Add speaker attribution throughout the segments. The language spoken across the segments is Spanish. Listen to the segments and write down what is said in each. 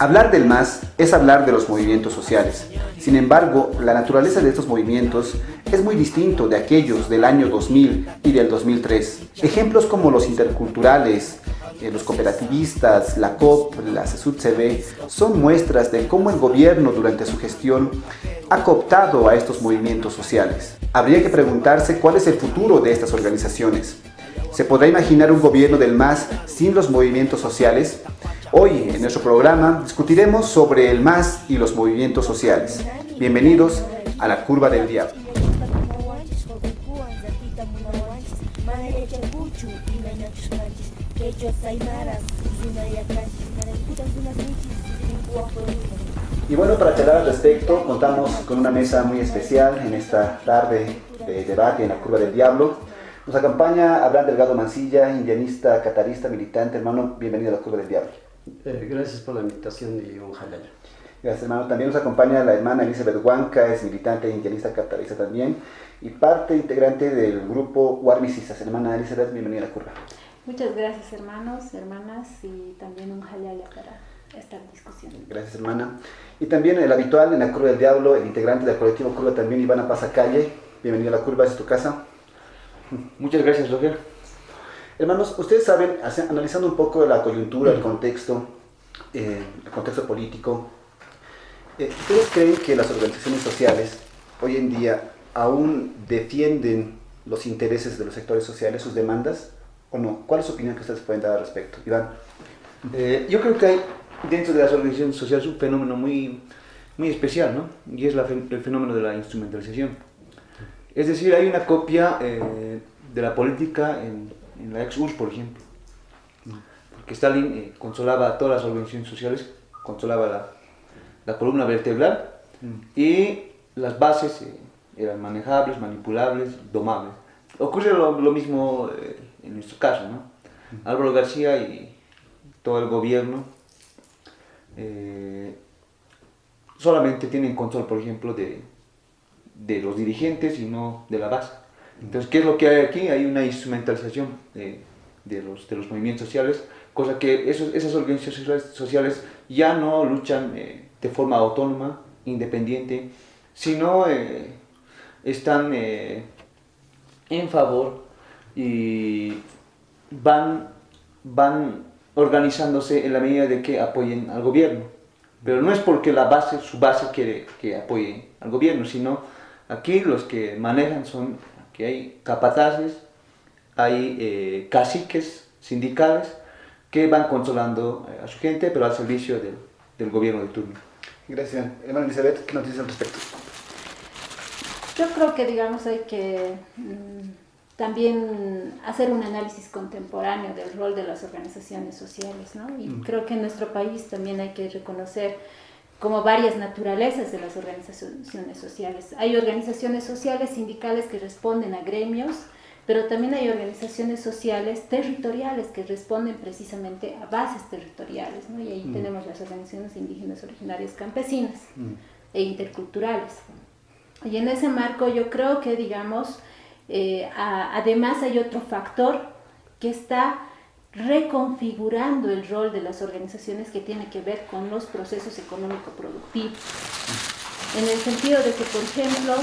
Speaker 1: Hablar del MAS es hablar de los movimientos sociales. Sin embargo, la naturaleza de estos movimientos es muy distinto de aquellos del año 2000 y del 2003. Ejemplos como los interculturales, los cooperativistas, la COP, la CESUD-CV, son muestras de cómo el gobierno durante su gestión ha cooptado a estos movimientos sociales. Habría que preguntarse cuál es el futuro de estas organizaciones. ¿Se podrá imaginar un gobierno del MAS sin los movimientos sociales? Hoy, en nuestro programa, discutiremos sobre el MAS y los movimientos sociales. Bienvenidos a La Curva del Diablo. Y bueno, para charlar al respecto, contamos con una mesa muy especial en esta tarde de debate en La Curva del Diablo. Nos acompaña Abraham Delgado Mancilla, indianista, catarista, militante. Hermano, bienvenido a La Curva del Diablo.
Speaker 2: Gracias por la invitación y un jalaya.
Speaker 1: Gracias, hermano. También nos acompaña la hermana Elizabeth Huanca, es militante, indianista, catarista también, y parte integrante del grupo Warmisisas. Hermana Elizabeth, bienvenida a La Curva.
Speaker 3: Muchas gracias, hermanos, hermanas, y también un jalaya para esta discusión.
Speaker 1: Gracias, hermana. Y también el habitual en La Curva del Diablo, el integrante del colectivo Curva también, Ivana Pasacalle. Bienvenido a La Curva, es tu casa.
Speaker 4: Muchas gracias, Roger.
Speaker 1: Hermanos, ustedes saben, analizando un poco la coyuntura, el contexto político, ¿ustedes creen que las organizaciones sociales hoy en día aún defienden los intereses de los sectores sociales, sus demandas, o no? ¿Cuál es su opinión que ustedes pueden dar al respecto? Iván.
Speaker 4: Yo creo que hay dentro de las organizaciones sociales un fenómeno muy especial, ¿no? Y es el fenómeno de la instrumentalización. Es decir, hay una copia de la política en la ex-URSS, por ejemplo. Porque Stalin controlaba a todas las organizaciones sociales, controlaba la columna vertebral y las bases eran manejables, manipulables, domables. Ocurre lo mismo en nuestro caso, ¿no? Álvaro García y todo el gobierno solamente tienen control, por ejemplo, de los dirigentes y no de la base. Entonces, ¿qué es lo que hay aquí? Hay una instrumentalización de los movimientos sociales, cosa que esas organizaciones sociales ya no luchan de forma autónoma, independiente, sino están en favor y van organizándose en la medida de que apoyen al gobierno. Pero no es porque su base quiere que apoye al gobierno, sino aquí los que manejan son que hay capataces, hay caciques sindicales que van controlando a su gente, pero al servicio del gobierno de turno.
Speaker 1: Gracias. Hermana Elizabeth, ¿qué nos dices al respecto?
Speaker 3: Yo creo que, digamos, hay que también hacer un análisis contemporáneo del rol de las organizaciones sociales, ¿no? Y creo que en nuestro país también hay que reconocer como varias naturalezas de las organizaciones sociales. Hay organizaciones sociales sindicales que responden a gremios, pero también hay organizaciones sociales territoriales que responden precisamente a bases territoriales, ¿no? Y ahí tenemos las organizaciones indígenas originarias campesinas e interculturales. Y en ese marco yo creo que, digamos, además hay otro factor que está reconfigurando el rol de las organizaciones que tiene que ver con los procesos económico-productivos. En el sentido de que, por ejemplo,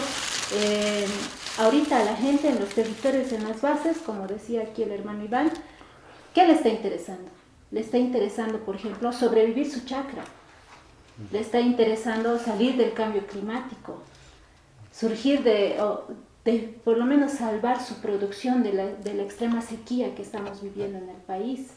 Speaker 3: ahorita a la gente en los territorios, en las bases, como decía aquí el hermano Iván, ¿qué le está interesando? Le está interesando, por ejemplo, sobrevivir su chacra. Le está interesando salir del cambio climático, surgir por lo menos salvar su producción de la extrema sequía que estamos viviendo en el país.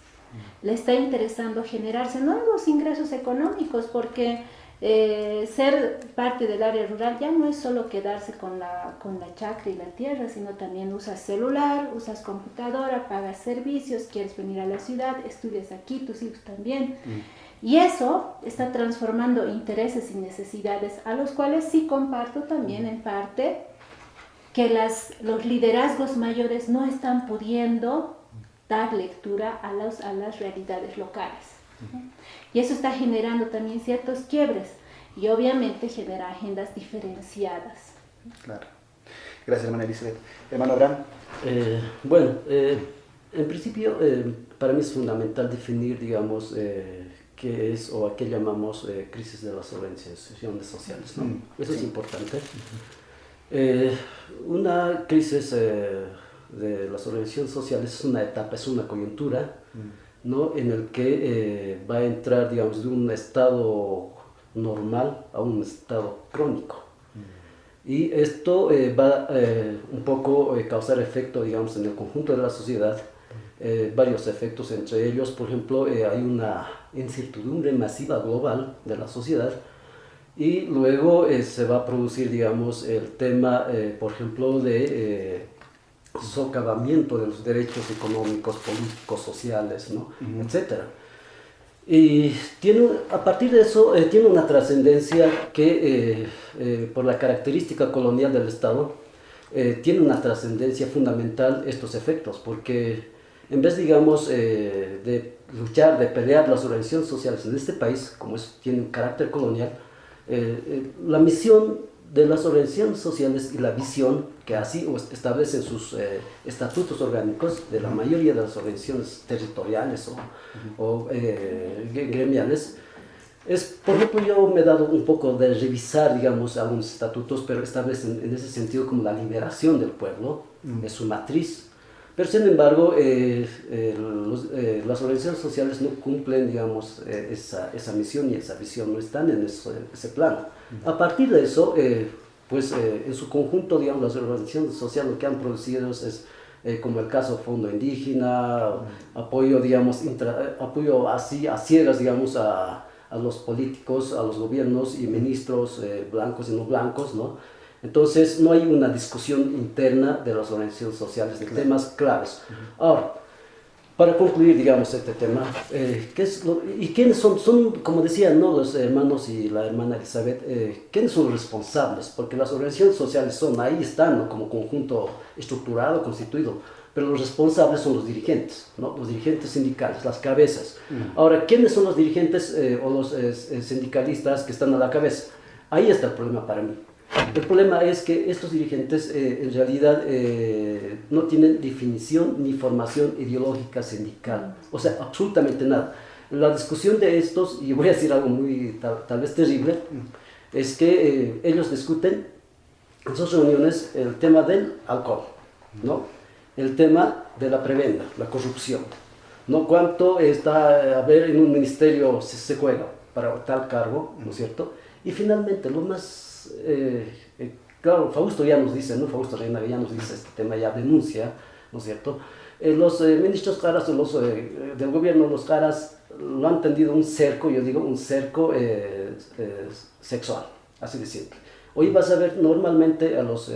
Speaker 3: Le está interesando generarse nuevos ingresos económicos, porque ser parte del área rural ya no es solo quedarse con la chacra y la tierra, sino también usas celular, usas computadora, pagas servicios, quieres venir a la ciudad, estudias aquí, tus hijos también. Y eso está transformando intereses y necesidades, a los cuales sí comparto también en parte que los liderazgos mayores no están pudiendo dar lectura a las realidades locales, ¿no? Y eso está generando también ciertos quiebres y obviamente genera agendas diferenciadas.
Speaker 1: Claro. Gracias, hermana Elizabeth. Hermano Abraham.
Speaker 2: En principio, para mí es fundamental definir, digamos, que es, o a qué llamamos crisis de las organizaciones sociales, ¿no? Eso es importante. Una crisis de las organizaciones sociales es una etapa, es una coyuntura, ¿no? En el que va a entrar, digamos, de un estado normal a un estado crónico. Y esto va un poco causar efecto, digamos, en el conjunto de la sociedad, varios efectos, entre ellos, por ejemplo, hay una incertidumbre masiva global de la sociedad, y luego se va a producir, digamos, el tema, por ejemplo, de socavamiento de los derechos económicos, políticos, sociales, ¿no? Etcétera. Y a partir de eso tiene una trascendencia que por la característica colonial del Estado tiene una trascendencia fundamental estos efectos, porque en vez, digamos, de luchar, de pelear las organizaciones sociales en este país, como tiene un carácter colonial, la misión de las organizaciones sociales y la visión que así establecen sus estatutos orgánicos de la mayoría de las organizaciones territoriales o gremiales, por ejemplo, yo me he dado un poco de revisar, digamos, algunos estatutos, pero establecen en ese sentido como la liberación del pueblo, es su matriz. Pero sin embargo, las organizaciones sociales no cumplen, digamos, esa misión y esa visión, no están en ese plano. A partir de eso, pues en su conjunto, digamos, las organizaciones sociales lo que han producido es como el caso Fondo Indígena, apoyo, digamos, apoyo así a ciegas, digamos, a los políticos, a los gobiernos y ministros blancos y no blancos, ¿no? Entonces no hay una discusión interna de las organizaciones sociales de temas claves. Ahora, para concluir, digamos, este tema, ¿y quiénes son, como decían, ¿no?, los hermanos y la hermana Elizabeth, quiénes son los responsables? Porque las organizaciones sociales ahí están, ¿no?, como conjunto estructurado, constituido, pero los responsables son los dirigentes, ¿no?, los dirigentes sindicales, las cabezas. Ahora, ¿quiénes son los dirigentes o los sindicalistas que están a la cabeza? Ahí está el problema para mí. El problema es que estos dirigentes en realidad no tienen definición ni formación ideológica sindical, o sea, absolutamente nada. La discusión de estos, y voy a decir algo muy tal vez terrible, es que ellos discuten en sus reuniones el tema del alcohol, ¿no?, el tema de la prebenda, la corrupción, ¿no?, cuánto está a ver en un ministerio se juega para tal cargo, ¿no es cierto? Y finalmente, lo más claro, Fausto ya nos dice, ¿no?, Fausto Reina ya nos dice este tema, ya denuncia, ¿no es cierto? Los ministros caras del gobierno, los caras lo han tendido un cerco, yo digo un cerco sexual, así de simple. Hoy vas a ver normalmente a los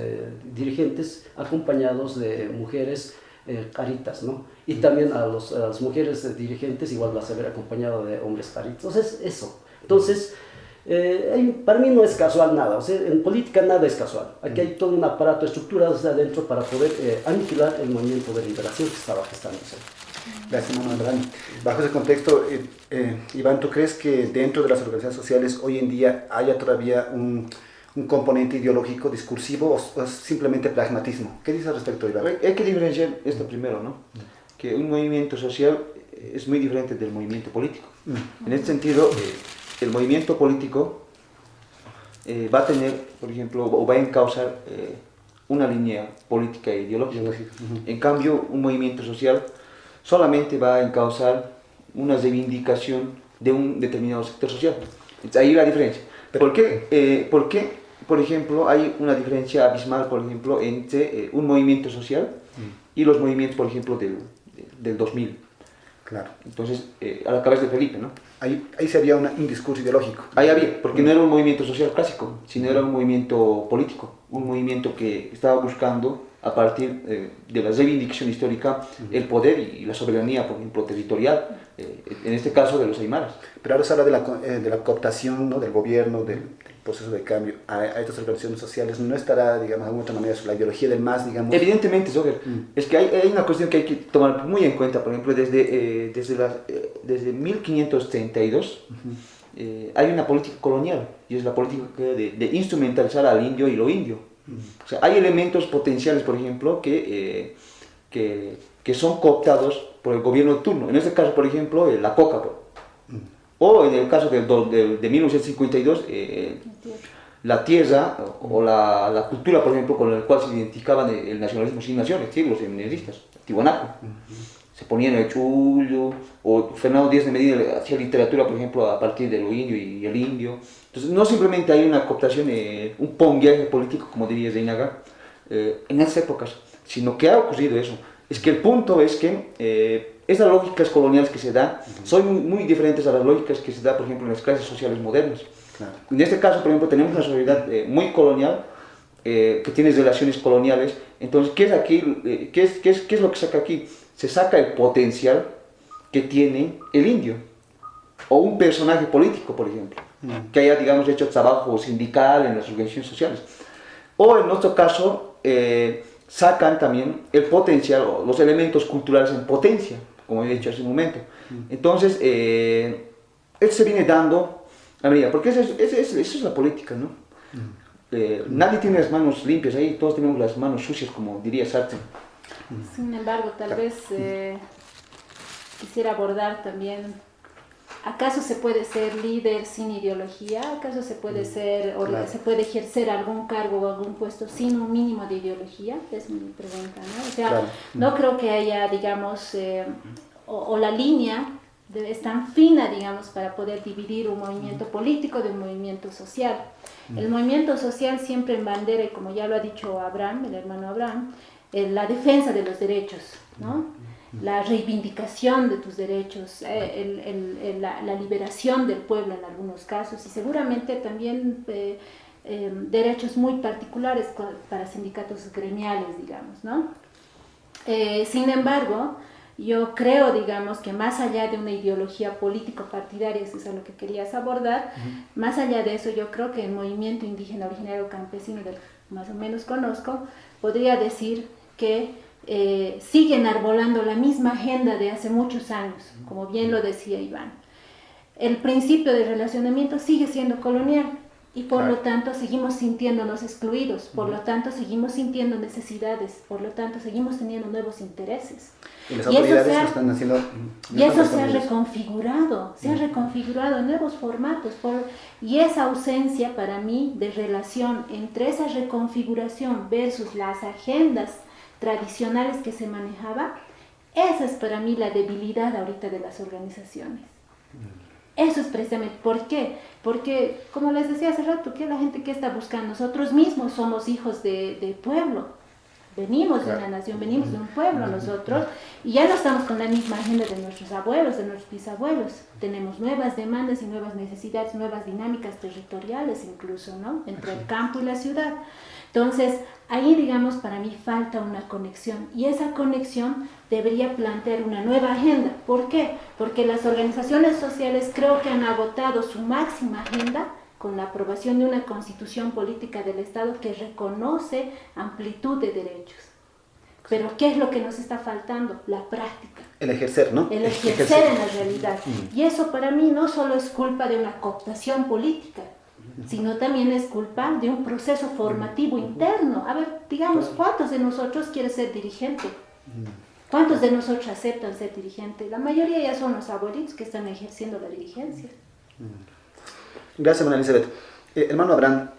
Speaker 2: dirigentes acompañados de mujeres caritas, ¿no? Y también a las mujeres dirigentes igual vas a ver acompañado de hombres caritas. Entonces, eso. Entonces, para mí no es casual nada, o sea, en política nada es casual. Aquí hay todo un aparato estructurado desde adentro para poder aniquilar el movimiento de liberación que estaba gestándose.
Speaker 1: Gracias, Manuel Brani. Bajo ese contexto, Iván, ¿tú crees que dentro de las organizaciones sociales hoy en día haya todavía un componente ideológico, discursivo, o es simplemente pragmatismo? ¿Qué dices al respecto, Iván?
Speaker 4: Hay que diferenciar esto primero, ¿no? Que un movimiento social es muy diferente del movimiento político. En este sentido, el movimiento político va a tener, por ejemplo, o va a encauzar una línea política e ideológica. En cambio, un movimiento social solamente va a encauzar una reivindicación de un determinado sector social. Entonces, ahí la diferencia. ¿Por qué, por ejemplo, hay una diferencia abismal, por ejemplo, entre un movimiento social y los movimientos, por ejemplo, del 2000?
Speaker 1: Claro.
Speaker 4: Entonces, a la cabeza de Felipe, ¿no?
Speaker 1: Ahí se había un discurso ideológico.
Speaker 4: Ahí había, porque no era un movimiento social clásico, sino era un movimiento político, un movimiento que estaba buscando, a partir de la reivindicación histórica, el poder y la soberanía, por ejemplo, territorial, en este caso de los aymaras.
Speaker 1: Pero ahora se habla de la cooptación, ¿no?, del gobierno, del proceso de cambio a estas organizaciones sociales. ¿No estará, digamos, de alguna otra manera la ideología del MAS, digamos?
Speaker 4: Evidentemente, Zoger. Es que hay una cuestión que hay que tomar muy en cuenta. Por ejemplo, desde 1532 hay una política colonial, y es la política de instrumentalizar al indio y lo indio. O sea, hay elementos potenciales, por ejemplo, que son cooptados por el gobierno de turno. En este caso, por ejemplo, la coca. o en el caso de 1952, la tierra o la cultura, por ejemplo, con la cual se identificaban el nacionalismo sin nación, es decir, los emineristas, Tiwanaku. Se ponían el chullo, o Fernando Díaz de Medina hacía literatura, por ejemplo, a partir de lo indio y el indio. Entonces, no simplemente hay una cooptación, un pongueaje político, como diría Zeinaga, en esas épocas, sino que ha ocurrido eso. Es que el punto es que esas lógicas coloniales que se dan son muy diferentes a las lógicas que se dan, por ejemplo, en las clases sociales modernas. Claro. En este caso, por ejemplo, tenemos una sociedad muy colonial, que tiene relaciones coloniales. Entonces, ¿qué es aquí? ¿Qué es lo que saca aquí? Se saca el potencial que tiene el indio, o un personaje político, por ejemplo, que haya, digamos, hecho trabajo sindical en las organizaciones sociales. O en nuestro caso, sacan también el potencial, o los elementos culturales en potencia, como he dicho hace un momento. Entonces, esto se viene dando a medida, porque esa es la política, ¿no? Nadie tiene las manos limpias ahí, todos tenemos las manos sucias, como diría Sartre.
Speaker 3: Sin embargo, tal vez quisiera abordar también, ¿acaso se puede ser líder sin ideología? ¿Acaso se puede ser, o se puede ejercer algún cargo o algún puesto sin un mínimo de ideología? Es mi pregunta, ¿no? O sea, no creo que haya, digamos, o la línea es tan fina, digamos, para poder dividir un movimiento político de un movimiento social. El movimiento social siempre en bandera, y como ya lo ha dicho Abraham, el hermano Abraham, la defensa de los derechos, ¿no? La reivindicación de tus derechos, la liberación del pueblo en algunos casos, y seguramente también derechos muy particulares para sindicatos gremiales, digamos, ¿no? Sin embargo, yo creo, digamos, que más allá de una ideología político-partidaria, eso es a lo que querías abordar, más allá de eso, yo creo que el movimiento indígena originario campesino, del que más o menos conozco, podría decir que siguen arbolando la misma agenda de hace muchos años, como bien lo decía Iván. El principio de relacionamiento sigue siendo colonial y por lo tanto seguimos sintiéndonos excluidos, por lo tanto seguimos sintiendo necesidades, por lo tanto seguimos teniendo nuevos intereses.
Speaker 1: Y las autoridades lo están haciendo.
Speaker 3: Y eso se ha reconfigurado en nuevos formatos, y esa ausencia para mí de relación entre esa reconfiguración versus las agendas tradicionales que se manejaba, esa es para mí la debilidad ahorita de las organizaciones. Eso es precisamente, ¿por qué? Porque, como les decía hace rato, ¿qué es la gente que está buscando? Nosotros mismos somos hijos de pueblo, venimos de una nación, venimos de un pueblo nosotros, y ya no estamos con la misma agenda de nuestros abuelos, de nuestros bisabuelos. Tenemos nuevas demandas y nuevas necesidades, nuevas dinámicas territoriales incluso, ¿no? Entre el campo y la ciudad. Entonces, ahí, digamos, para mí falta una conexión, y esa conexión debería plantear una nueva agenda. ¿Por qué? Porque las organizaciones sociales creo que han agotado su máxima agenda con la aprobación de una constitución política del Estado que reconoce amplitud de derechos. Pero ¿qué es lo que nos está faltando? La práctica.
Speaker 1: El ejercer, ¿no?
Speaker 3: El ejercer en la realidad. Y eso para mí no solo es culpa de una cooptación política, sino también es culpa de un proceso formativo interno. A ver, digamos, ¿cuántos de nosotros quieren ser dirigente? ¿Cuántos de nosotros aceptan ser dirigente? La mayoría ya son los abuelitos que están ejerciendo la dirigencia.
Speaker 1: Gracias, María Elizabeth. Hermano Abraham,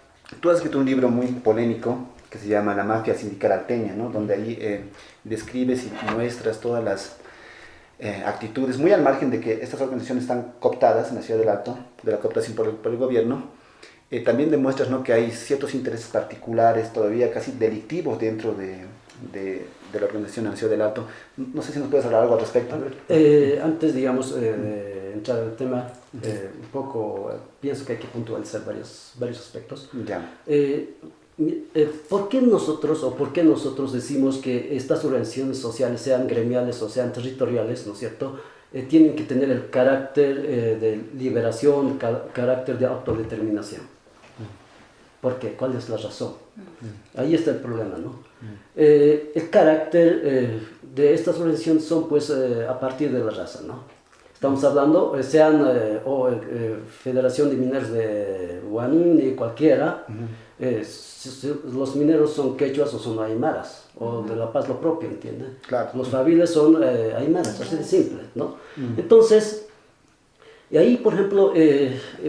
Speaker 1: tú has escrito un libro muy polémico que se llama La mafia sindical alteña, ¿no? Donde ahí describes y muestras todas las actitudes, muy al margen de que estas organizaciones están cooptadas en la Ciudad del Alto, de la cooptación por el gobierno. También demuestras, ¿no?, que hay ciertos intereses particulares todavía casi delictivos dentro de la organización en la Ciudad del Alto. No sé si nos puedes hablar algo al respecto.
Speaker 2: Antes, digamos, de entrar al tema, un poco pienso que hay que puntualizar varios aspectos.
Speaker 1: Ya.
Speaker 2: ¿Por qué nosotros decimos que estas organizaciones sociales, sean gremiales o sean territoriales, ¿no es cierto?, tienen que tener el carácter de liberación, carácter de autodeterminación? ¿Por qué? ¿Cuál es la razón? Ahí está el problema, ¿no? El carácter de estas organizaciones son, pues, a partir de la raza, ¿no? Estamos hablando, sean Federación de Mineros de Huanín, cualquiera, los mineros son quechuas o son aymaras, o de La Paz lo propio, ¿entienden?
Speaker 1: Claro.
Speaker 2: Los faviles son aymaras, así de simple, ¿no? Entonces, Y ahí, por ejemplo,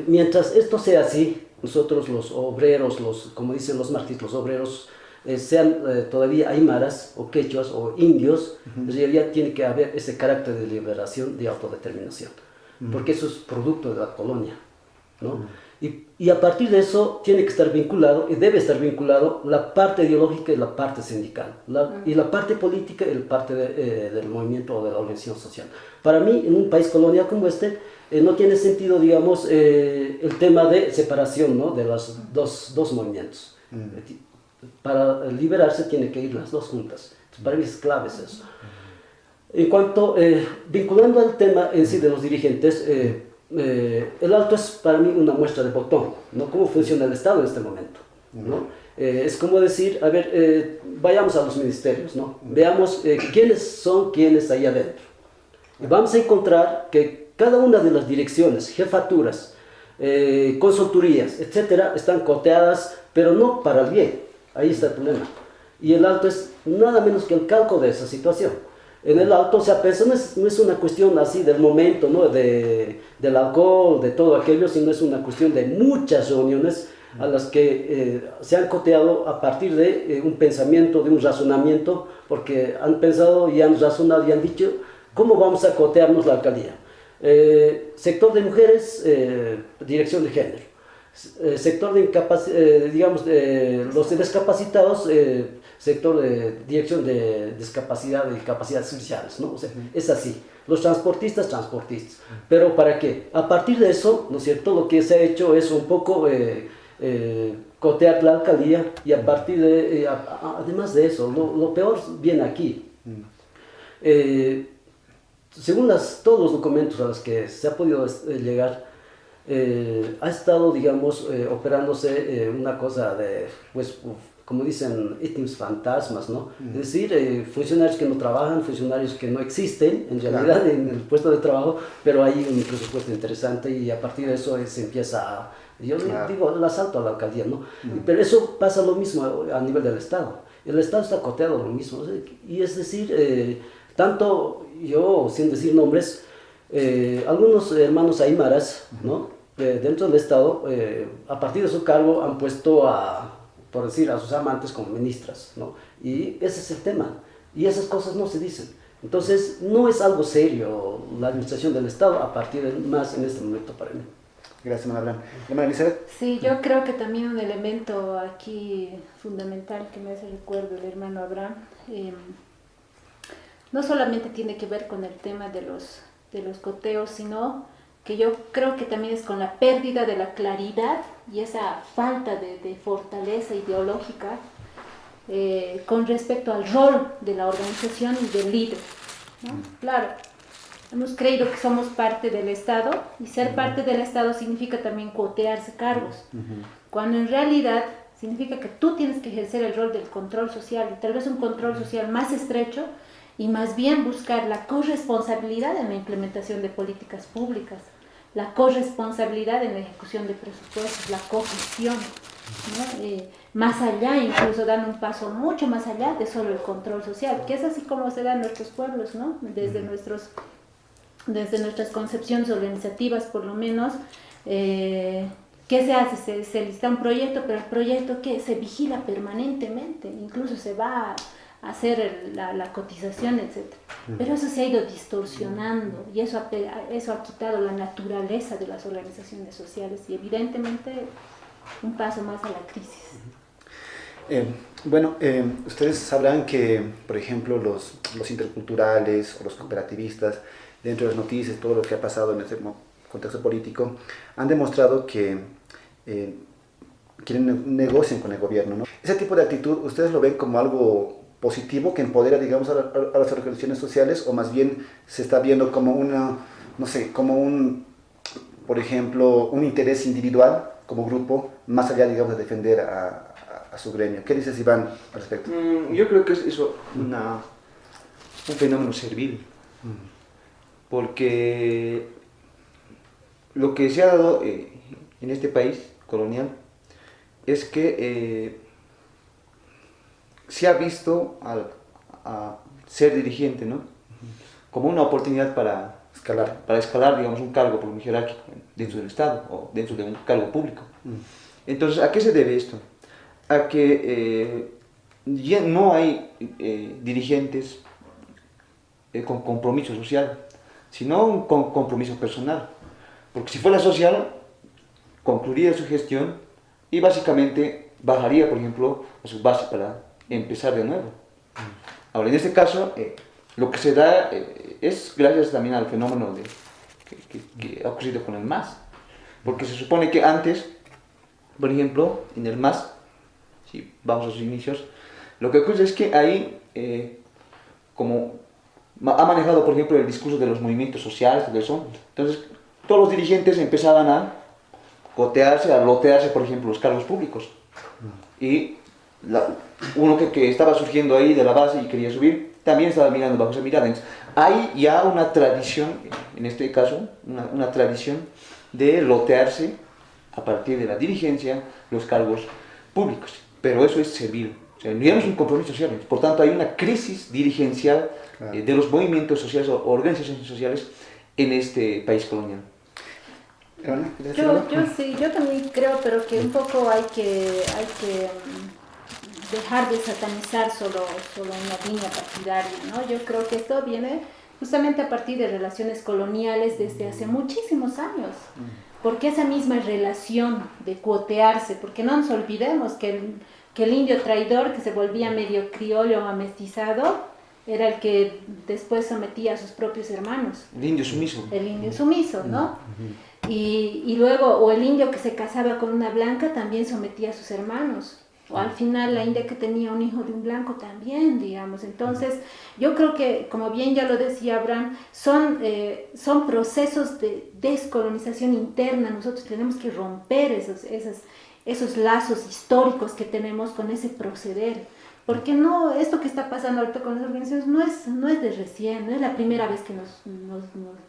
Speaker 2: mientras esto sea así, nosotros los obreros, como dicen los mártires, los obreros, sean todavía aymaras o quechuas o indios, en realidad tiene que haber ese carácter de liberación, de autodeterminación, porque eso es producto de la colonia, ¿no? Y a partir de eso tiene que estar vinculado, y debe estar vinculado, la parte ideológica y la parte sindical, y la parte política y la parte del movimiento o de la organización social. Para mí, en un país colonial como este, no tiene sentido, digamos, el tema de separación, ¿no?, de los dos movimientos. Para liberarse tiene que ir las dos juntas. Entonces, para mí es clave eso. En cuanto, vinculando al tema en sí de los dirigentes, el Alto es para mí una muestra de botón, ¿no? Cómo funciona el Estado en este momento, ¿no? Es como decir, a ver, vayamos a los ministerios, ¿no? Veamos quiénes son quienes ahí adentro. Y vamos a encontrar que cada una de las direcciones, jefaturas, consultorías, etcétera, están coteadas, pero no para el bien. Ahí está el problema. Y el Alto es nada menos que el calco de esa situación. En el Alto, o sea, pues, no es una cuestión así del momento, ¿no?, del alcohol, de todo aquello, sino es una cuestión de muchas reuniones a las que se han coteado a partir de un pensamiento, de un razonamiento, porque han pensado y han razonado y han dicho, ¿cómo vamos a cotearnos la alcaldía? Sector de mujeres, dirección de género. Sector de digamos, los discapacitados, sector de dirección de discapacidad y capacidades especiales, ¿no? O sea, es así. Los transportistas. ¿Pero para qué? A partir de eso, ¿no es cierto?, lo que se ha hecho es un poco cotear la alcaldía, y a partir de, además de eso, lo peor viene aquí. Según todos los documentos a los que se ha podido llegar, ha estado, digamos, operándose una cosa de, pues, como dicen, ítems fantasmas, ¿no? Es decir, funcionarios que no trabajan, funcionarios que no existen, en realidad, en el puesto de trabajo, pero hay un presupuesto interesante, y a partir de eso se empieza, yo digo, el asalto a la alcaldía, ¿no? Pero eso pasa lo mismo a nivel del Estado. El Estado está coteado lo mismo, y es decir, tanto yo, sin decir nombres, algunos hermanos aymaras, ¿no?, dentro del Estado, a partir de su cargo han puesto por decir, a sus amantes como ministras, ¿no? Y ese es el tema, y esas cosas no se dicen. Entonces, no es algo serio la administración del Estado a partir de más en este momento para mí.
Speaker 1: Gracias, Manuel. Elizabeth.
Speaker 3: Sí, yo creo que también un elemento aquí fundamental que me hace recuerdo el hermano Abraham, no solamente tiene que ver con el tema de los coteos, sino que yo creo que también es con la pérdida de la claridad y esa falta de fortaleza ideológica con respecto al rol de la organización y del líder, ¿no? Claro, hemos creído que somos parte del Estado, y ser parte del Estado significa también cuotearse cargos, cuando en realidad significa que tú tienes que ejercer el rol del control social, y tal vez un control social más estrecho, y más bien buscar la corresponsabilidad en la implementación de políticas públicas, la corresponsabilidad en la ejecución de presupuestos, la cogestión, ¿no? Más allá, incluso dando un paso mucho más allá de solo el control social, que es así como se da en nuestros pueblos, ¿no? Desde nuestras concepciones organizativas, por lo menos, ¿qué se hace? Se lista un proyecto, pero el proyecto que se vigila permanentemente, incluso se va a hacer la cotización, etc. Pero eso se ha ido distorsionando, y eso ha quitado la naturaleza de las organizaciones sociales, y evidentemente un paso más a la crisis.
Speaker 1: Ustedes sabrán que, por ejemplo, los interculturales o los cooperativistas, dentro de las noticias, todo lo que ha pasado en este contexto político, han demostrado que quieren negociar con el gobierno, ¿no? Ese tipo de actitud, ¿ustedes lo ven como algo positivo que empodera, digamos, a las organizaciones sociales, o más bien se está viendo como por ejemplo, un interés individual como grupo, más allá, digamos, de defender a su gremio? ¿Qué dices, Iván, al respecto?
Speaker 4: Yo creo que es eso un fenómeno servil, porque lo que se ha dado en este país colonial es que se ha visto a ser dirigente, ¿no?, como una oportunidad para para escalar, digamos, un cargo por jerárquico dentro del Estado o dentro de un cargo público. Entonces, ¿a qué se debe esto? A que ya no hay dirigentes con compromiso social, sino un compromiso personal. Porque si fuera social, concluiría su gestión y básicamente bajaría, por ejemplo, a su base para empezar de nuevo. Ahora, en este caso, lo que se da es gracias también al fenómeno que ha ocurrido con el MAS. Porque se supone que antes, por ejemplo, en el MAS, si vamos a sus inicios, lo que ocurre es que ahí, como ha manejado, por ejemplo, el discurso de los movimientos sociales, todo eso, entonces todos los dirigentes empezaban a cotearse, a lotearse, por ejemplo, los cargos públicos. Y uno que estaba surgiendo ahí de la base y quería subir, también estaba mirando bajo esa mirada. Entonces, hay ya una tradición, en este caso, una tradición de lotearse a partir de la dirigencia los cargos públicos. Pero eso es servil. O sea, no es un compromiso social. Por tanto, hay una crisis dirigencial de los movimientos sociales o organizaciones sociales en este país colonial.
Speaker 3: Yo también creo, pero que un poco hay que dejar de satanizar solo una línea partidaria, ¿no? Yo creo que esto viene justamente a partir de relaciones coloniales desde hace muchísimos años. Porque esa misma relación de cuotearse, porque no nos olvidemos que el indio traidor que se volvía medio criollo o amestizado era el que después sometía a sus propios hermanos.
Speaker 4: El indio sumiso.
Speaker 3: El indio sumiso, ¿no? Y luego, o el indio que se casaba con una blanca también sometía a sus hermanos. O al final la india que tenía un hijo de un blanco también, digamos. Entonces, yo creo que, como bien ya lo decía Abraham, son procesos de descolonización interna. Nosotros tenemos que romper esos lazos históricos que tenemos con ese proceder. Porque no, esto que está pasando ahorita con las organizaciones no es de recién, no es la primera vez que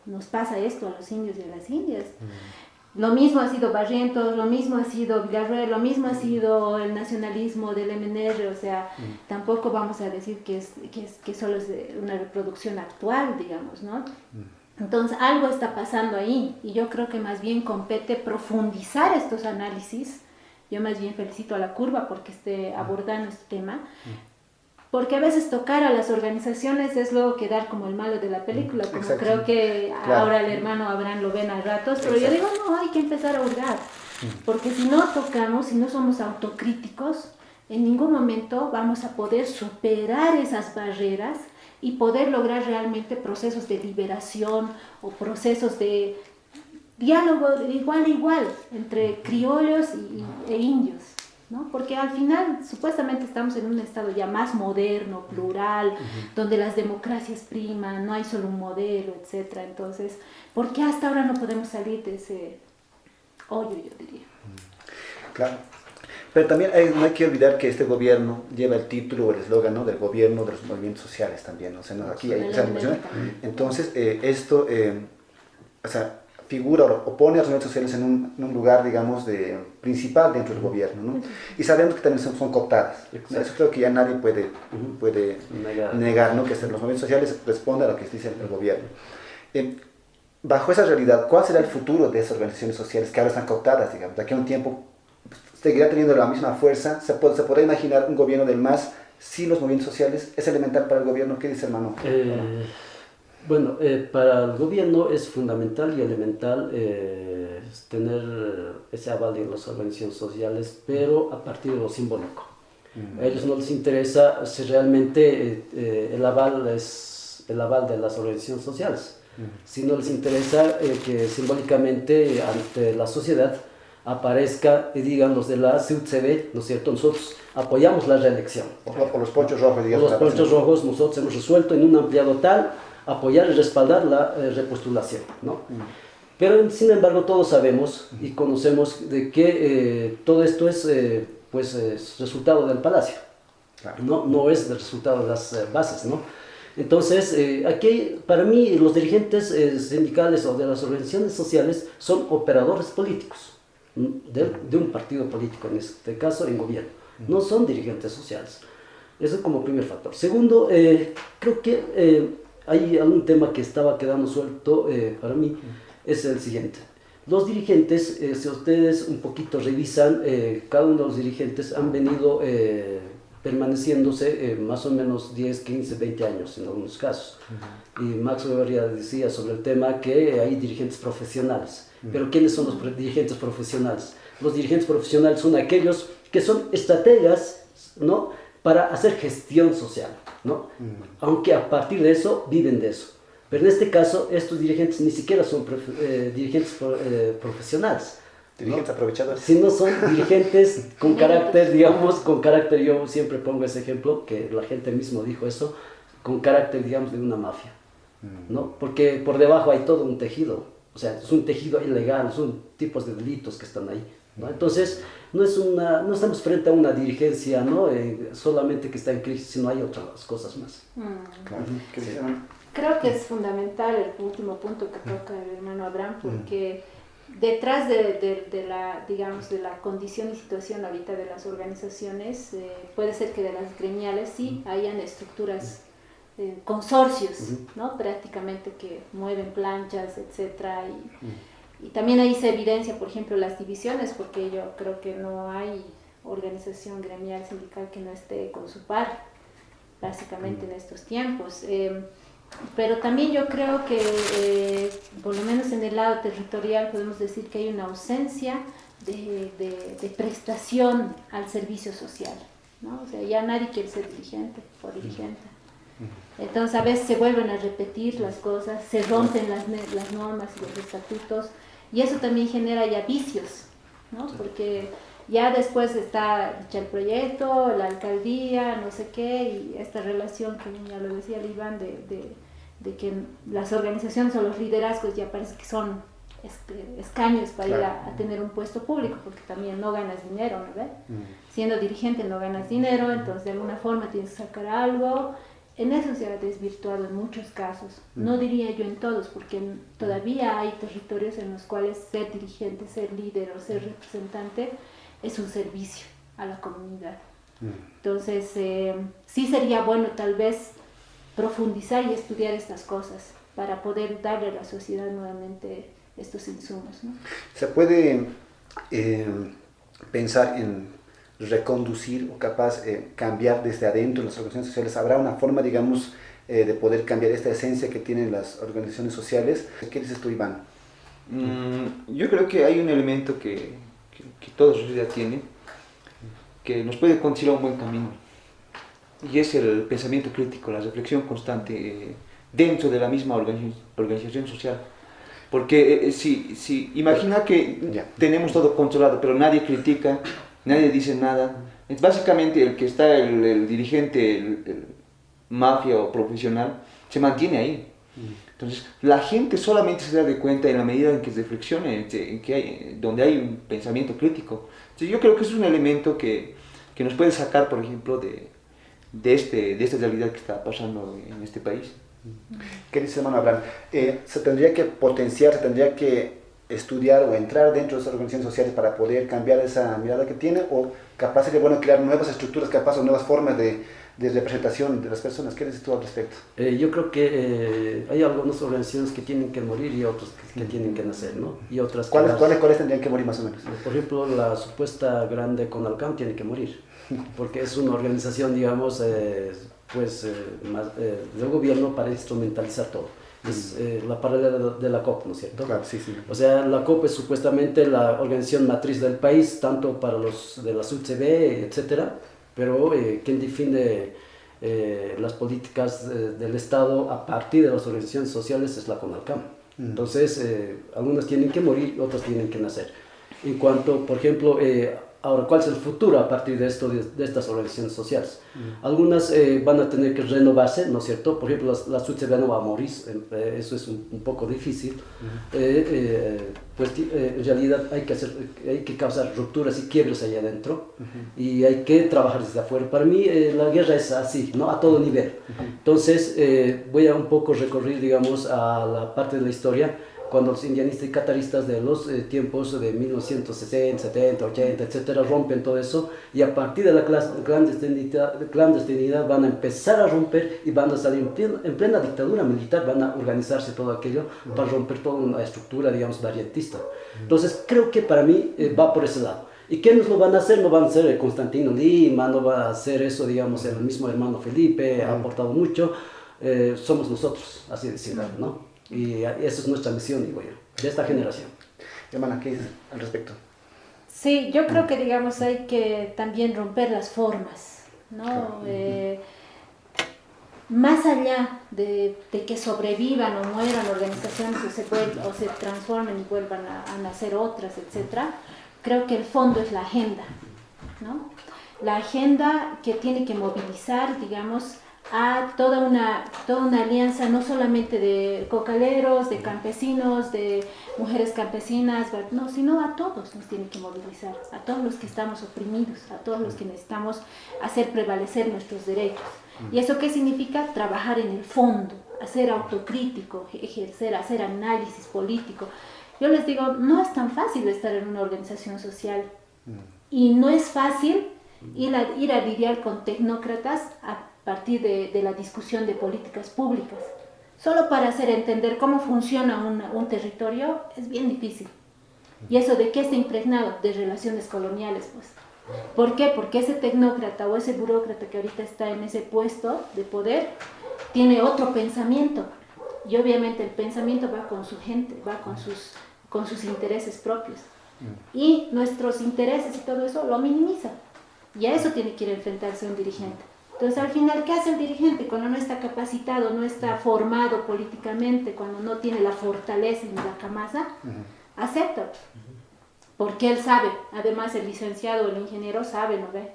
Speaker 3: nos pasa esto a los indios y a las indias. Lo mismo ha sido Barrientos, lo mismo ha sido Villarroel, lo mismo ha sido el nacionalismo del MNR, o sea, tampoco vamos a decir que solo es una reproducción actual, digamos, ¿no? Entonces, algo está pasando ahí, y yo creo que más bien compete profundizar estos análisis. Yo más bien felicito a la curva porque esté abordando este tema, porque a veces tocar a las organizaciones es luego quedar como el malo de la película, como
Speaker 1: Exacto.
Speaker 3: creo que ahora el hermano Abraham lo ven a ratos, pero yo digo, no, hay que empezar a hurgar, porque si no tocamos, si no somos autocríticos, en ningún momento vamos a poder superar esas barreras y poder lograr realmente procesos de liberación o procesos de diálogo de igual a igual entre criollos e indios, ¿no? Porque al final supuestamente estamos en un estado ya más moderno, plural, donde las democracias priman, no hay solo un modelo, etc. Entonces, ¿por qué hasta ahora no podemos salir de ese hoyo, yo diría?
Speaker 1: Claro. Pero también no hay que olvidar que este gobierno lleva el título o el eslogan, ¿no?, del gobierno de los movimientos sociales también, ¿no? O sea, no, aquí hay esa dimensión. Entonces, esto, o sea, figura o pone a los movimientos sociales en un lugar, digamos, principal dentro del gobierno, ¿no? Y sabemos que también son cooptadas. ¿No? Eso creo que ya nadie puede negar, ¿no?, que los movimientos sociales responden a lo que dice el gobierno. Bajo esa realidad, ¿cuál será el futuro de esas organizaciones sociales que ahora están cooptadas, digamos? De aquí a un tiempo, ¿seguirá teniendo la misma fuerza? ¿Se podrá imaginar un gobierno del MAS sin los movimientos sociales? ¿Es elemental para el gobierno? ¿Qué dice, hermano?
Speaker 2: Bueno, para el gobierno es fundamental y elemental tener ese aval de las organizaciones sociales, pero a partir de lo simbólico. A ellos no les interesa si realmente el aval es el aval de las organizaciones sociales, sino les interesa que simbólicamente ante la sociedad aparezca y digan los de la CUTCB, ¿no es cierto? Nosotros apoyamos la reelección.
Speaker 1: O los ponchos rojos, digamos.
Speaker 2: Los ponchos rojos, nosotros hemos resuelto en un ampliado tal apoyar y respaldar la repostulación, ¿no? Pero sin embargo todos sabemos y conocemos de que todo esto es resultado del palacio, claro. No es el resultado de las bases, ¿no? Entonces aquí para mí los dirigentes sindicales o de las organizaciones sociales son operadores políticos de un partido político, en este caso en gobierno, no son dirigentes sociales. Eso como primer factor. Segundo, creo que hay algún tema que estaba quedando suelto para mí, es el siguiente. Los dirigentes, si ustedes un poquito revisan, cada uno de los dirigentes han venido permaneciéndose más o menos 10, 15, 20 años en algunos casos. Y Max Weber ya decía sobre el tema que hay dirigentes profesionales. Pero ¿quiénes son los dirigentes profesionales? Los dirigentes profesionales son aquellos que son estrategas, ¿no?, para hacer gestión social, ¿no? Aunque a partir de eso viven de eso. Pero en este caso, estos dirigentes ni siquiera son dirigentes profesionales.
Speaker 1: Dirigentes, ¿no?, aprovechadores.
Speaker 2: Sino son dirigentes con carácter, digamos, con carácter, yo siempre pongo ese ejemplo, que la gente mismo dijo eso, con carácter, digamos, de una mafia, ¿no? Porque por debajo hay todo un tejido, o sea, es un tejido ilegal, son tipos de delitos que están ahí, ¿no? Entonces, no estamos frente a una dirigencia, ¿no?, solamente que está en crisis, sino hay otras cosas más.
Speaker 1: Claro. ¿Qué dice?
Speaker 3: Creo que es fundamental el último punto que toca el hermano Abraham, porque detrás de la, digamos, de la condición y situación ahorita de las organizaciones, puede ser que de las gremiales sí hayan estructuras, consorcios, ¿no?, prácticamente que mueven planchas, etcétera, y también ahí se evidencia, por ejemplo, las divisiones, porque yo creo que no hay organización gremial sindical que no esté con su par, básicamente en estos tiempos. Pero también yo creo que, por lo menos en el lado territorial, podemos decir que hay una ausencia de prestación al servicio social, ¿no? O sea, ya nadie quiere ser dirigente o dirigente. Entonces a veces se vuelven a repetir las cosas, se rompen las normas y los estatutos, y eso también genera ya vicios, ¿no? Porque ya después está el proyecto, la alcaldía, no sé qué, y esta relación que ya lo decía el Iván, de que las organizaciones o los liderazgos ya parece que son escaños para ir a tener un puesto público, porque también no ganas dinero, ¿no ves? Siendo dirigente no ganas dinero, entonces de alguna forma tienes que sacar algo. En eso se ha desvirtuado en muchos casos, no diría yo en todos, porque todavía hay territorios en los cuales ser dirigente, ser líder o ser representante es un servicio a la comunidad. Entonces, sí sería bueno tal vez profundizar y estudiar estas cosas para poder darle a la sociedad nuevamente estos insumos, ¿no?
Speaker 1: Se puede pensar en reconducir o capaz cambiar desde adentro las organizaciones sociales. ¿Habrá una forma, digamos, de poder cambiar esta esencia que tienen las organizaciones sociales? ¿Qué dices tú, Iván?
Speaker 4: Yo creo que hay un elemento que toda sociedad tiene, que nos puede conducir a un buen camino, y es el pensamiento crítico, la reflexión constante dentro de la misma organización social. Porque si imagina que tenemos todo controlado, pero nadie critica, nadie dice nada, básicamente el que está, el dirigente, el mafia o profesional, se mantiene ahí. Entonces, la gente solamente se da cuenta en la medida en que reflexione, en que donde hay un pensamiento crítico. Entonces, yo creo que es un elemento que nos puede sacar, por ejemplo, de esta realidad que está pasando en este país.
Speaker 1: ¿Qué dice hermano Abraham? ¿Se tendría que potenciar, se tendría que estudiar o entrar dentro de esas organizaciones sociales para poder cambiar esa mirada que tiene? ¿O capaz sería bueno crear nuevas estructuras, capaz o nuevas formas de representación de las personas? ¿Qué dices tú al respecto?
Speaker 2: Yo creo que hay algunas organizaciones que tienen que morir y otras que tienen que nacer, ¿no? Y otras
Speaker 1: ¿Cuáles tendrían que morir más o menos?
Speaker 2: Por ejemplo, la supuesta grande Conalcam tiene que morir, porque es una organización, digamos, más, del gobierno para instrumentalizar todo. Es la paralela de la COP, ¿no es cierto?
Speaker 1: Claro, sí.
Speaker 2: O sea, la COP es supuestamente la organización matriz del país, tanto para los de la UCB, etcétera, pero quien define las políticas del Estado a partir de las organizaciones sociales es la CONALCAM. Entonces, algunas tienen que morir, otras tienen que nacer. En cuanto, por ejemplo, ahora, ¿cuál es el futuro a partir de esto, de estas organizaciones sociales? Algunas van a tener que renovarse, ¿no es cierto? Por ejemplo, la UCB no va a morir, eso es un poco difícil. Pues en realidad hay que causar rupturas y quiebres allá adentro, y hay que trabajar desde afuera. Para mí la guerra es así, ¿no? A todo nivel. Entonces voy a un poco recorrer, digamos, a la parte de la historia. cuando los indianistas y cataristas de los tiempos de 1960, 70, 80, etcétera, rompen todo eso, y a partir de la clandestinidad van a empezar a romper y van a salir en plena dictadura militar, van a organizarse todo aquello para romper toda una estructura, digamos, variantista. Entonces, creo que para mí va por ese lado. ¿Y quiénes lo van a hacer? No van a ser Constantino Lima, no va a hacer eso, digamos, el mismo hermano Felipe, ha aportado mucho, somos nosotros, así decirlo, ¿no? Y esa es nuestra misión, digo yo, de esta generación.
Speaker 1: Hermana, ¿qué dices al respecto?
Speaker 3: Sí, yo creo que, digamos, hay que también romper las formas, ¿no? Más allá de que sobrevivan o mueran organizaciones o se transformen y vuelvan a nacer otras, etcétera, creo que el fondo es la agenda, ¿no? La agenda que tiene que movilizar, digamos, a toda una alianza, no solamente de cocaleros, de campesinos, de mujeres campesinas, no, sino a todos nos tiene que movilizar, a todos los que estamos oprimidos, a todos los que necesitamos hacer prevalecer nuestros derechos. ¿Y eso qué significa? Trabajar en el fondo, hacer autocrítico, hacer análisis político. Yo les digo, no es tan fácil estar en una organización social y no es fácil ir a lidiar con tecnócratas a partir de la discusión de políticas públicas. Solo para hacer entender cómo funciona un territorio es bien difícil. ¿Y eso de qué está impregnado? De relaciones coloniales, pues. ¿Por qué? Porque ese tecnócrata o ese burócrata que ahorita está en ese puesto de poder tiene otro pensamiento. Y obviamente el pensamiento va con su gente, va con sus intereses propios. Y nuestros intereses y todo eso lo minimiza. Y a eso tiene que ir a enfrentarse un dirigente. Entonces, al final, ¿qué hace el dirigente cuando no está capacitado, no está formado políticamente, cuando no tiene la fortaleza ni la camasa? Acepta. Porque él sabe, además el licenciado o el ingeniero sabe, ¿no ve?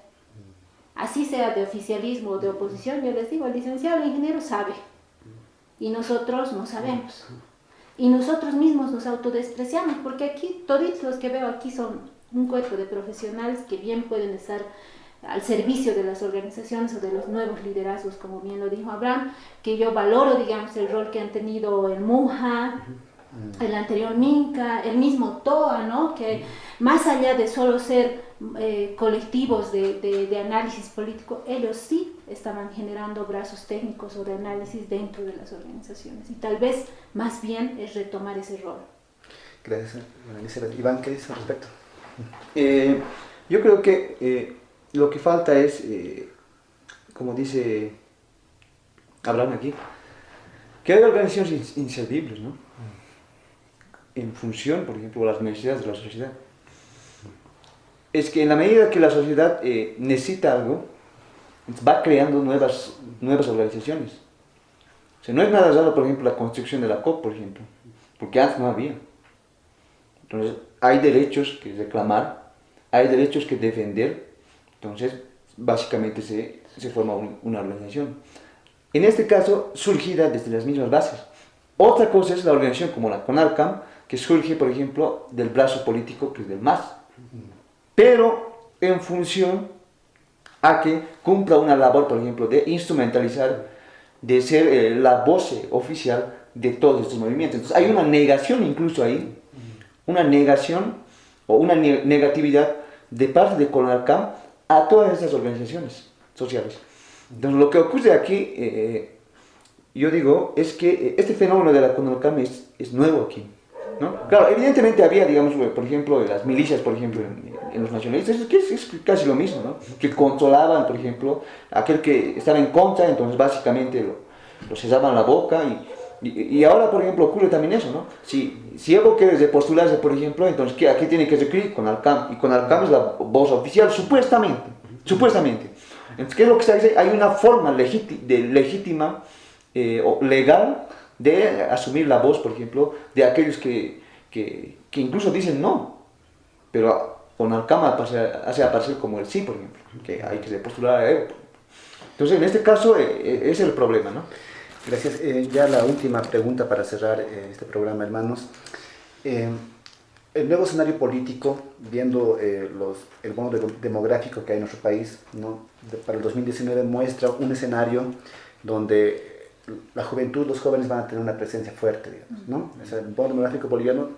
Speaker 3: Así sea de oficialismo o de oposición, yo les digo, el licenciado o el ingeniero sabe. Y nosotros no sabemos. Y nosotros mismos nos autodespreciamos, porque aquí, todos los que veo aquí son un cuerpo de profesionales que bien pueden estar al servicio de las organizaciones o de los nuevos liderazgos, como bien lo dijo Abraham, que yo valoro, digamos, el rol que han tenido el MUJA, el anterior Minca, el mismo TOA, ¿no? Que más allá de solo ser colectivos de análisis político, ellos sí estaban generando brazos técnicos o de análisis dentro de las organizaciones, y tal vez más bien es retomar ese rol.
Speaker 1: Gracias, Elizabeth. Iván, ¿qué dices al respecto?
Speaker 4: Yo creo que lo que falta es, como dice Abraham aquí, que hay organizaciones inservibles, ¿no? En función, por ejemplo, de las necesidades de la sociedad. Es que en la medida que la sociedad necesita algo, va creando nuevas organizaciones. O sea, no es nada raro, por ejemplo, la construcción de la COP, por ejemplo, porque antes no había. Entonces, hay derechos que reclamar, hay derechos que defender, entonces, básicamente se forma una organización. En este caso, surgida desde las mismas bases. Otra cosa es la organización como la CONALCAM, que surge, por ejemplo, del brazo político, que es del MAS. Pero en función a que cumpla una labor, por ejemplo, de instrumentalizar, de ser la voz oficial de todos estos movimientos. Entonces, hay una negación incluso ahí, una negación o una negatividad de parte de CONALCAM a todas estas organizaciones sociales. Entonces, lo que ocurre aquí, yo digo, es que este fenómeno de la CONALCAM es nuevo aquí, ¿no? Claro, evidentemente había, digamos, por ejemplo, las milicias, por ejemplo, en los nacionalistas, que es casi lo mismo, ¿no? Que controlaban, por ejemplo, aquel que estaba en contra, entonces básicamente lo cesaban la boca y ahora, por ejemplo, ocurre también eso, ¿no? Si algo quiere postularse, por ejemplo, entonces, ¿a qué tiene que recurrir? CONALCAM. Y CONALCAM es la voz oficial, supuestamente. Entonces, ¿qué es lo que se dice? Hay una forma legítima o legal de asumir la voz, por ejemplo, de aquellos que incluso dicen no, pero CONALCAM hace aparecer como el sí, por ejemplo, que hay que postular a él. Entonces, en este caso, es el problema, ¿no?
Speaker 1: Gracias. Ya la última pregunta para cerrar este programa, hermanos. El nuevo escenario político, viendo el bono demográfico que hay en nuestro país, ¿no? Para el 2019 muestra un escenario donde la juventud, los jóvenes van a tener una presencia fuerte, digamos, ¿no? O sea, el bono demográfico boliviano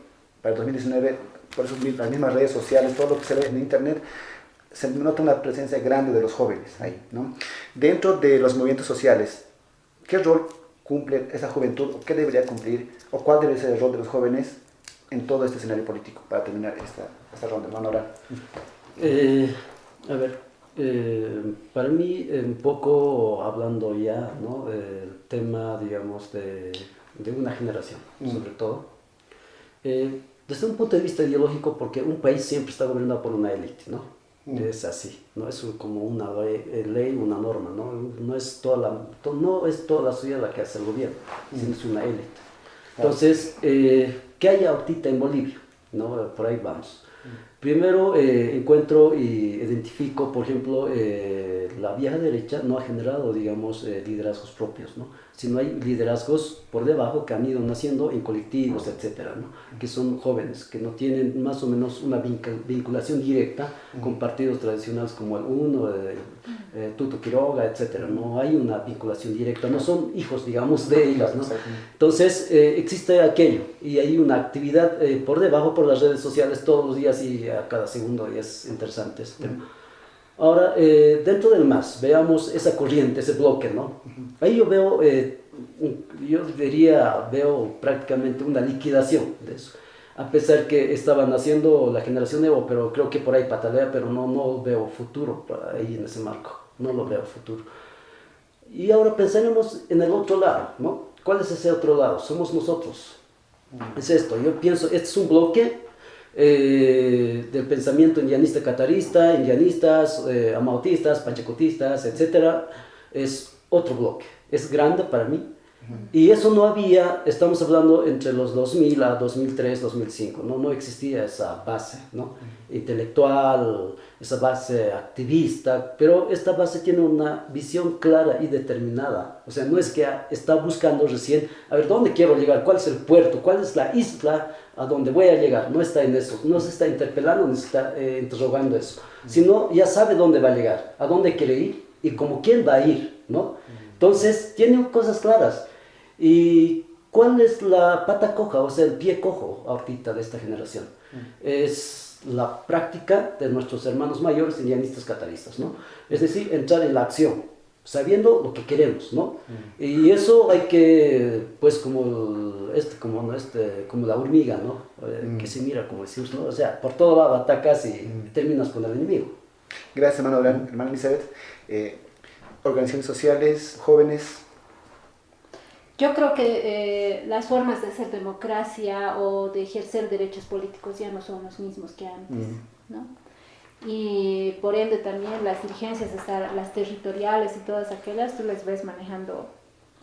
Speaker 1: para el 2019, por eso las mismas redes sociales, todo lo que se ve en internet, se nota una presencia grande de los jóvenes ahí, ¿no? Dentro de los movimientos sociales, ¿qué rol cumple esa juventud? ¿Qué debería cumplir? ¿O cuál debe ser el rol de los jóvenes en todo este escenario político? Para terminar esta ronda, hermano Abraham.
Speaker 2: A ver, para mí, un poco hablando ya, ¿no? El tema, digamos, de una generación, sobre todo. Desde un punto de vista ideológico, porque un país siempre está gobernado por una élite, ¿no? Es así, no es como una ley, una norma, ¿no? No es toda la sociedad la que hace el gobierno, sino es una élite. Entonces, ¿qué hay ahorita en Bolivia? ¿No? Por ahí vamos. Primero encuentro y identifico, por ejemplo, la vieja derecha no ha generado, digamos, liderazgos propios, ¿no? Sino hay liderazgos por debajo que han ido naciendo en colectivos, etcétera, ¿no? Que son jóvenes, que no tienen más o menos una vinculación directa con partidos tradicionales como el UNO, Tuto Quiroga, etcétera. No hay una vinculación directa, no son hijos, digamos, de ellos, ¿no? Entonces, existe aquello, y hay una actividad por debajo, por las redes sociales, todos los días y a cada segundo, y es interesante ese tema. Ahora, dentro del MAS, veamos esa corriente, ese bloque, ¿no? Ahí yo veo, veo prácticamente una liquidación de eso. A pesar que estaban haciendo la generación Evo, pero creo que por ahí patalea, pero no veo futuro ahí en ese marco, no lo veo futuro. Y ahora pensaremos en el otro lado, ¿no? ¿Cuál es ese otro lado? Somos nosotros. Es esto, yo pienso, este es un bloque del pensamiento indianista catarista, indianistas, amautistas, panchacotistas, etc. Es otro bloque, es grande para mí. Y eso no había, estamos hablando entre los 2000 a 2003, 2005, no existía esa base, ¿no? Intelectual, esa base activista, pero esta base tiene una visión clara y determinada. O sea, no es que está buscando recién, a ver, ¿dónde quiero llegar? ¿Cuál es el puerto? ¿Cuál es la isla a donde voy a llegar? No está en eso, no se está interpelando, ni se está interrogando eso, sino ya sabe dónde va a llegar, a dónde quiere ir y como quién va a ir, ¿no? Entonces, tiene cosas claras. ¿Y cuál es la pata coja, o sea, el pie cojo ahorita de esta generación? Es la práctica de nuestros hermanos mayores indianistas cataristas, ¿no? Es decir, entrar en la acción, sabiendo lo que queremos, ¿no? Y eso hay que, pues, como la hormiga, ¿no? Que se mira, como decimos, ¿no? O sea, por todo lado atacas y terminas con el enemigo.
Speaker 1: Gracias, hermano Abraham. Hermana Elizabeth, organizaciones sociales, jóvenes.
Speaker 3: Yo creo que las formas de hacer democracia o de ejercer derechos políticos ya no son los mismos que antes, ¿no? Y por ende también las dirigencias, las territoriales y todas aquellas, tú las ves manejando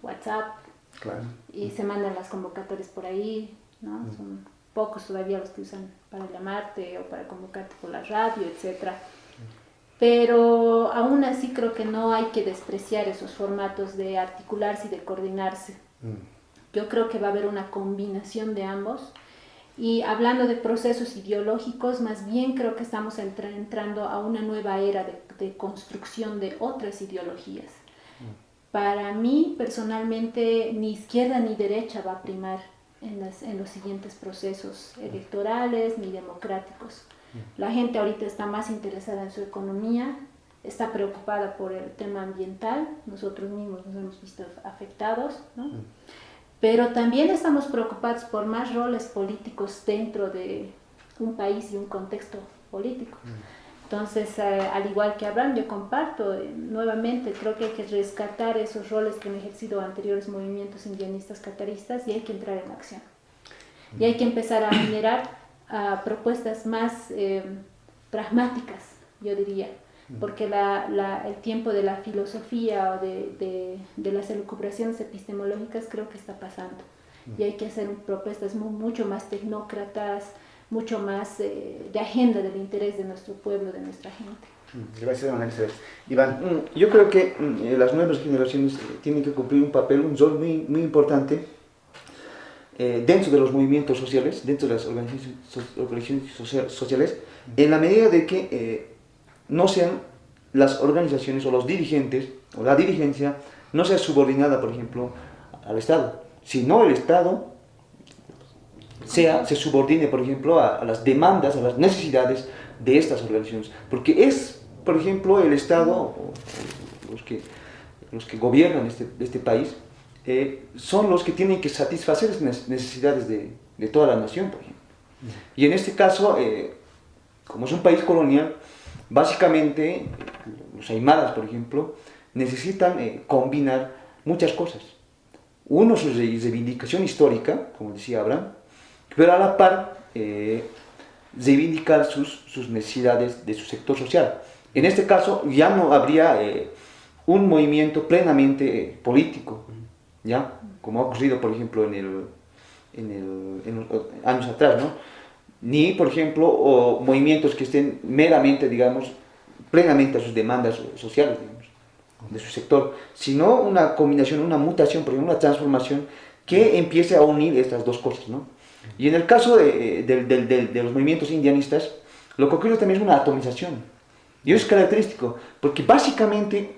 Speaker 3: WhatsApp,
Speaker 1: Claro.
Speaker 3: y se mandan las convocatorias por ahí, ¿no? Son pocos todavía los que usan para llamarte o para convocarte por la radio, etc. Pero aún así creo que no hay que despreciar esos formatos de articularse y de coordinarse. Yo creo que va a haber una combinación de ambos. Y hablando de procesos ideológicos, más bien creo que estamos entrando a una nueva era de construcción de otras ideologías. Para mí, personalmente, ni izquierda ni derecha va a primar en los siguientes procesos electorales ni democráticos. La gente ahorita está más interesada en su economía, está preocupada por el tema ambiental, nosotros mismos nos hemos visto afectados, ¿no? Pero también estamos preocupados por más roles políticos dentro de un país y un contexto político. Entonces, al igual que Abraham, yo comparto nuevamente, creo que hay que rescatar esos roles que han ejercido anteriores movimientos indianistas cataristas y hay que entrar en acción. Y hay que empezar a generar propuestas más pragmáticas, yo diría, porque el tiempo de la filosofía o de las elucubraciones epistemológicas creo que está pasando. Y hay que hacer propuestas mucho más tecnócratas, mucho más de agenda del interés de nuestro pueblo, de nuestra gente.
Speaker 1: Gracias, hermana Elizabeth. Iván.
Speaker 4: Yo creo que las nuevas generaciones tienen que cumplir un rol muy importante dentro de los movimientos sociales, dentro de las organizaciones sociales, en la medida de que no sean las organizaciones o los dirigentes o la dirigencia no sea subordinada, por ejemplo, al Estado, sino el Estado se subordine, por ejemplo, a las demandas, a las necesidades de estas organizaciones. Porque es, por ejemplo, el Estado, o los que gobiernan este país, son los que tienen que satisfacer las necesidades de toda la nación, por ejemplo. Y en este caso, como es un país colonial, básicamente los aymaras, por ejemplo, necesitan combinar muchas cosas. Uno, su reivindicación histórica, como decía Abraham, pero a la par reivindicar sus necesidades de su sector social. En este caso ya no habría un movimiento plenamente político, ¿ya? Como ha ocurrido, por ejemplo, en los años atrás, ¿no? Ni, por ejemplo, movimientos que estén meramente, digamos, plenamente a sus demandas sociales, digamos, de su sector, sino una combinación, una mutación, por ejemplo, una transformación que empiece a unir estas dos cosas, ¿no? Y en el caso de los movimientos indianistas, lo que ocurre también es una atomización. Y eso es característico, porque básicamente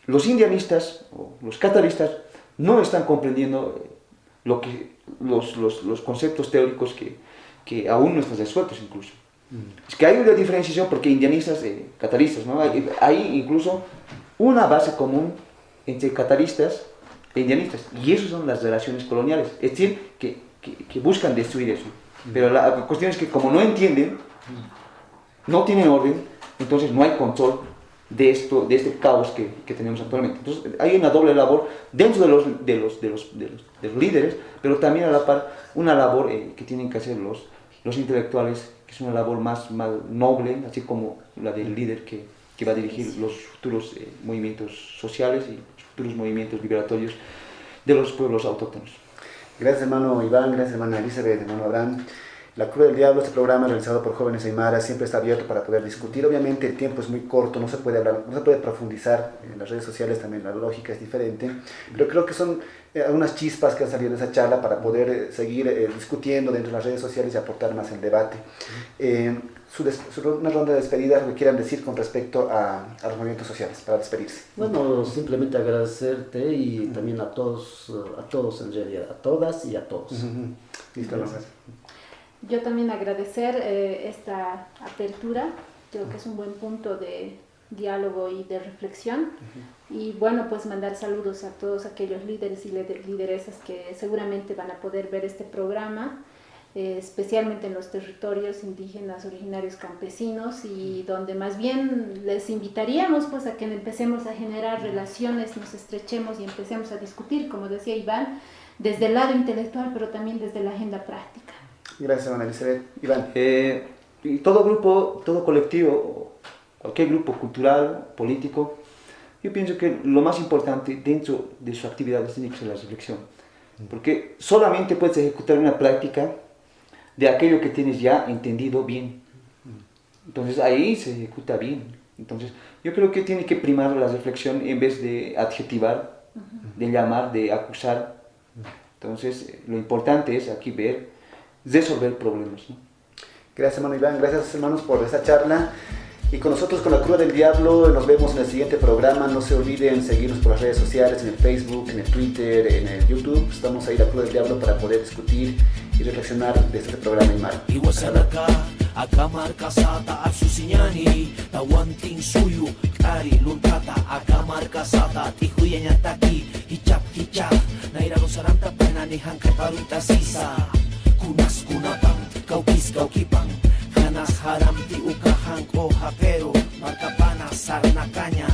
Speaker 4: los indianistas o los cataristas no están comprendiendo los conceptos teóricos que aún no están resueltos incluso. Es que hay una diferenciación porque indianistas, cataristas, ¿no? Hay incluso una base común entre cataristas e indianistas, y esas son las relaciones coloniales, es decir, que buscan destruir eso. Pero la cuestión es que como no entienden, no tienen orden, entonces no hay control de este caos que tenemos actualmente. Entonces hay una doble labor dentro de los líderes, pero también a la par una labor que tienen que hacer los intelectuales, que es una labor más noble, así como la del líder que va a dirigir los futuros movimientos sociales y los futuros movimientos liberatorios de los pueblos autóctonos.
Speaker 1: Gracias, hermano Iván, gracias, hermana Elizabeth, hermano Abraham. La Cruz del Diablo, este programa realizado por jóvenes aymaras, siempre está abierto para poder discutir. Obviamente el tiempo es muy corto, no se puede hablar, no se puede profundizar. En las redes sociales también la lógica es diferente, pero creo que son algunas chispas que han salido de esa charla para poder seguir discutiendo dentro de las redes sociales y aportar más el debate. Una ronda de despedida, lo que quieran decir con respecto a los movimientos sociales, para despedirse.
Speaker 2: Bueno, simplemente agradecerte y también a todos en realidad, a todas y a todos.
Speaker 1: Listo, gracias.
Speaker 3: Yo también agradecer esta apertura, creo que es un buen punto de diálogo y de reflexión. Y bueno, pues mandar saludos a todos aquellos líderes y lideresas que seguramente van a poder ver este programa, especialmente en los territorios indígenas, originarios, campesinos, y donde más bien les invitaríamos pues a que empecemos a generar relaciones, nos estrechemos y empecemos a discutir, como decía Iván, desde el lado intelectual, pero también desde la agenda práctica.
Speaker 1: Gracias, hermana Elizabeth. Iván.
Speaker 4: Y todo grupo, todo colectivo, cualquier grupo cultural, político, yo pienso que lo más importante dentro de sus actividades tiene que ser la reflexión. Porque solamente puedes ejecutar una práctica de aquello que tienes ya entendido bien. Entonces ahí se ejecuta bien. Entonces yo creo que tiene que primar la reflexión en vez de adjetivar, de llamar, de acusar. Entonces lo importante es aquí resolver problemas, ¿no?
Speaker 1: Gracias, hermano Iván, gracias, hermanos, por esta charla. Y con nosotros, con la Cruz del Diablo, nos vemos en el siguiente programa. No se olviden seguirnos por las redes sociales, en el Facebook, en el Twitter, en el YouTube. Estamos ahí, la Cruz del Diablo, para poder discutir y reflexionar de este programa Aymara.
Speaker 5: Akamar kasata absusinyani tawanting suyu kari luntata akamar kasata tihuyanya taki hicap naira rosaranta penani hangkai paruta sisa kunas kunatang kaukis kaukipang hanas haram ti ukahang ko hapero marka panas sarnakanya